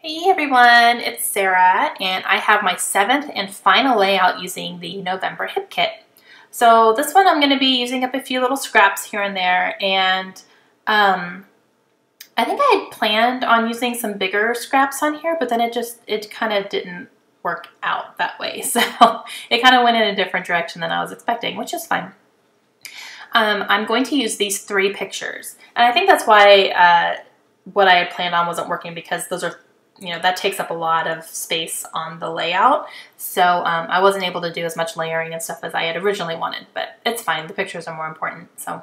Hey everyone, it's Sarah, and I have my 7th and final layout using the November hip kit. So this one I'm going to be using up a few little scraps here and there, and I think I had planned on using some bigger scraps on here, but then it kind of didn't work out that way. So it kind of went in a different direction than I was expecting, which is fine. I'm going to use these 3 pictures, and I think that's why what I had planned on wasn't working, because those are, that takes up a lot of space on the layout. So I wasn't able to do as much layering and stuff as I had originally wanted, but it's fine. The pictures are more important. So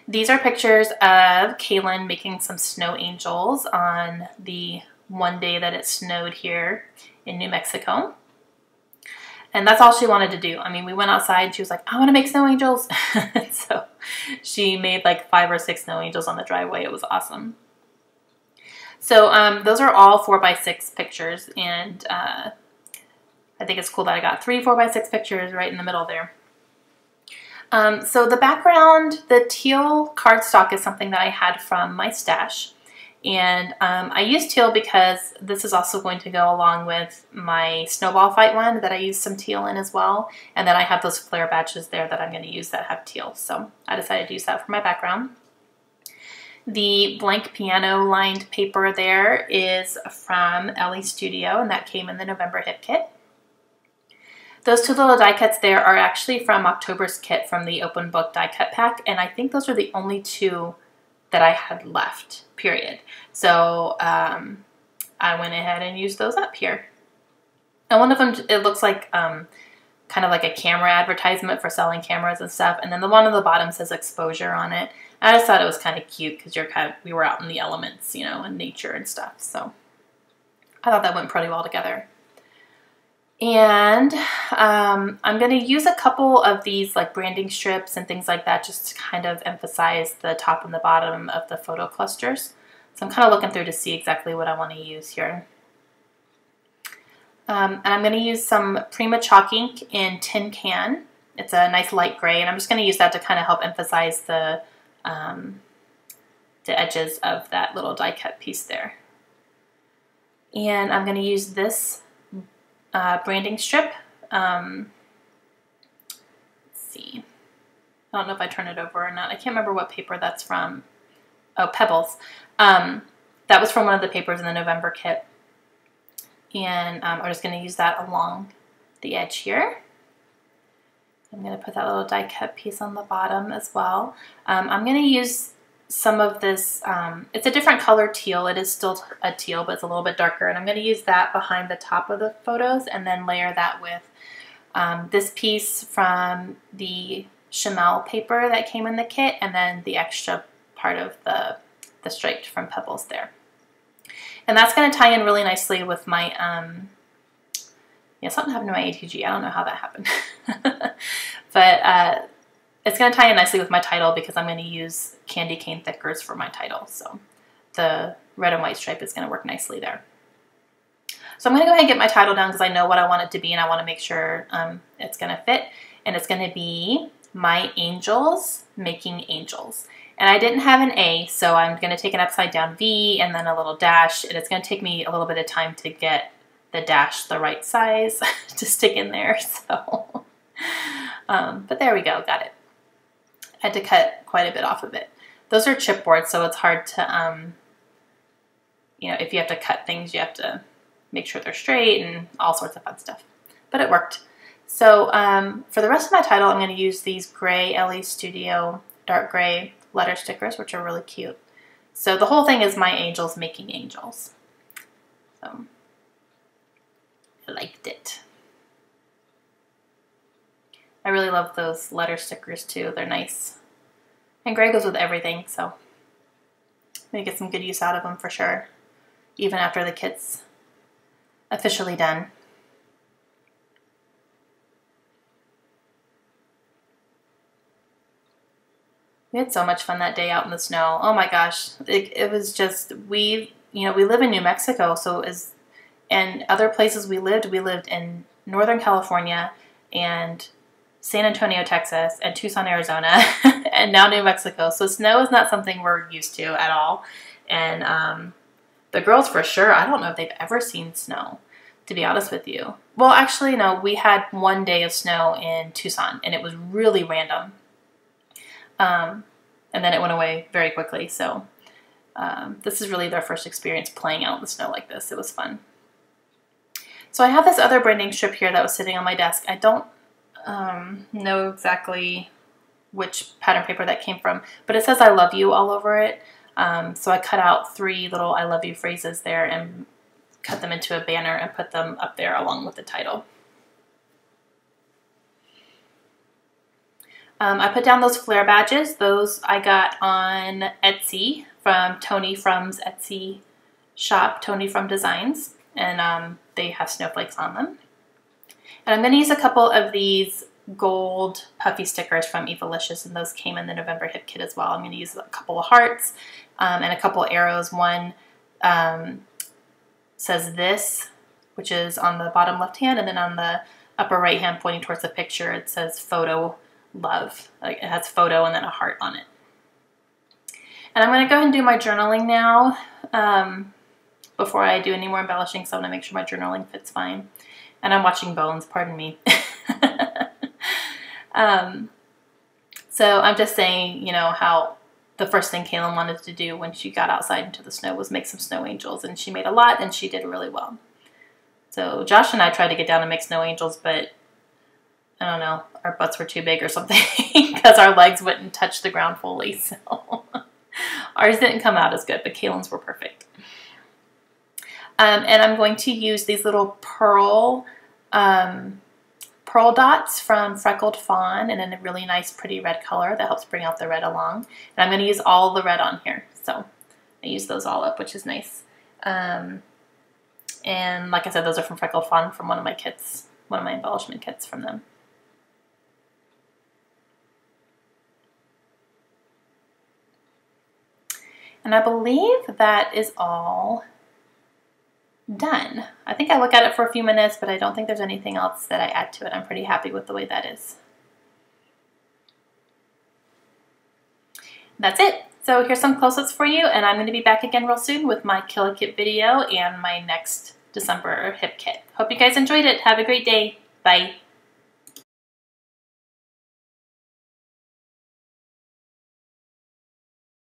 these are pictures of Kaylin making some snow angels on the one day that it snowed here in New Mexico. And that's all she wanted to do. I mean, we went outside and she was like, I want to make snow angels. So she made like 5 or 6 snow angels on the driveway. It was awesome. So those are all 4x6 pictures, and I think it's cool that I got 3 4x6 pictures right in the middle there. So the background, the teal cardstock is something that I had from my stash. And I used teal because this is also going to go along with my snowball fight one that I used some teal in as well. And then I have those flare badges there that I'm going to use that have teal. So I decided to use that for my background. The blank piano lined paper there is from Ellie Studio, and that came in the November hip kit. Those 2 little die cuts there are actually from October's kit from the open book die cut pack, and I think those are the only 2 that I had left, period. So I went ahead and used those up here. And one of them, it looks like kind of like a camera advertisement for selling cameras and stuff, and then the one on the bottom says exposure on it. I just thought it was kind of cute because we were out in the elements, and nature and stuff. So I thought that went pretty well together. And I'm going to use a couple of these like branding strips and things like that just to kind of emphasize the top and the bottom of the photo clusters. So I'm kind of looking through to see exactly what I want to use here. And I'm going to use some Prima chalk ink in Tin Can. It's a nice light gray, and I'm just going to use that to kind of help emphasize the edges of that little die cut piece there. And I'm going to use this branding strip. Let's see. I don't know if I turn it over or not. I can't remember what paper that's from. Oh, Pebbles. That was from one of the papers in the November kit. And I'm just going to use that along the edge here. I'm going to put that little die cut piece on the bottom as well. I'm going to use some of this, it's a different color teal. It is still a teal, but it's a little bit darker. And I'm going to use that behind the top of the photos and then layer that with this piece from the Chamel paper that came in the kit, and then the extra part of the striped from Pebbles there. And that's going to tie in really nicely with my, something happened to my ATG. I don't know how that happened. But it's going to tie in nicely with my title because I'm going to use candy cane thickers for my title. So the red and white stripe is going to work nicely there. So I'm going to go ahead and get my title down because I know what I want it to be, and I want to make sure it's going to fit. And it's going to be My Angels Making Angels. And I didn't have an A, so I'm going to take an upside down V and then a little dash. And it's going to take me a little bit of time to get the dash the right size to stick in there. So, but there we go, got it. I had to cut quite a bit off of it. Those are chipboard, so it's hard to, if you have to cut things, you have to make sure they're straight and all sorts of fun stuff. But it worked. So for the rest of my title, I'm going to use these gray Ellie Studio dark gray letter stickers, which are really cute. So the whole thing is My Angels Making Angels. So I liked it. I really love those letter stickers too. They're nice. And gray goes with everything, so I'm going to get some good use out of them for sure, even after the kit's officially done. We had so much fun that day out in the snow. Oh my gosh. It was just, we live in New Mexico, and other places we lived in Northern California and San Antonio, Texas, and Tucson, Arizona, and now New Mexico. So snow is not something we're used to at all. And The girls for sure, I don't know if they've ever seen snow, to be honest with you. Well, actually, no, we had one day of snow in Tucson, and it was really random. And then it went away very quickly, so this is really their first experience playing out in the snow like this. It was fun. So I have this other branding strip here that was sitting on my desk. I don't know exactly which pattern paper that came from, but it says I love you all over it. So I cut out 3 little I love you phrases there and cut them into a banner and put them up there along with the title. I put down those flare badges. Those I got on Etsy from Tony From's Etsy shop, Tony From Designs, and they have snowflakes on them. And I'm going to use a couple of these gold puffy stickers from embellishments, and those came in the November hip kit as well. I'm going to use a couple of hearts and a couple of arrows. One says this, which is on the bottom left hand, and then on the upper right hand pointing towards the picture it says photo love. Like, it has photo and then a heart on it. And I'm going to go ahead and do my journaling now before I do any more embellishing, so I'm going to make sure my journaling fits fine. And I'm watching Bones, pardon me. So I'm just saying, you know, how the first thing Kaylin wanted to do when she got outside into the snow was make some snow angels, and she made a lot and she did really well. So Josh and I tried to get down and make snow angels, but I don't know, our butts were too big or something because our legs wouldn't touch the ground fully. So ours didn't come out as good, but Kaylin's were perfect. And I'm going to use these little pearl dots from Freckled Fawn, and in a really nice pretty red color that helps bring out the red along. And I'm going to use all the red on here. So I use those all up, which is nice. And like I said, those are from Freckled Fawn, from one of my kits, one of my embellishment kits from them. And I believe that is all done. I think I look at it for a few minutes, but I don't think there's anything else that I add to it. I'm pretty happy with the way that is. That's it. So here's some close-ups for you, and I'm going to be back again real soon with my Kill a Kit video and my next December hip kit. Hope you guys enjoyed it. Have a great day. Bye.